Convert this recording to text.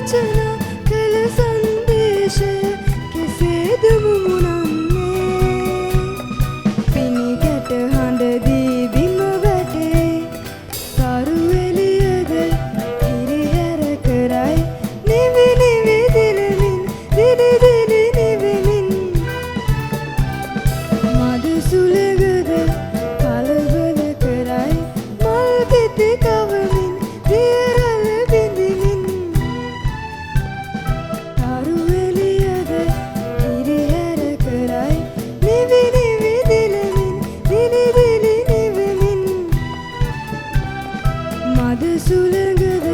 රචනා කළ සංදේශය කෙසේද මුමුණන්නේ පිනිගැට හඬදී බිම වැටේ තරු එළියද හිරිහැර කරයි නිවි නිවි දිලමින් දිලි දිලි නිවෙමින් මද සුළඟද කලබල කරයි මල් පෙති කවමින් දියරල බිඳිමින් තරු එළියද හිරිහැර කරයි නිවි නිවි දිලමින් දිලි දිලි නිවෙමින් මද සුළඟද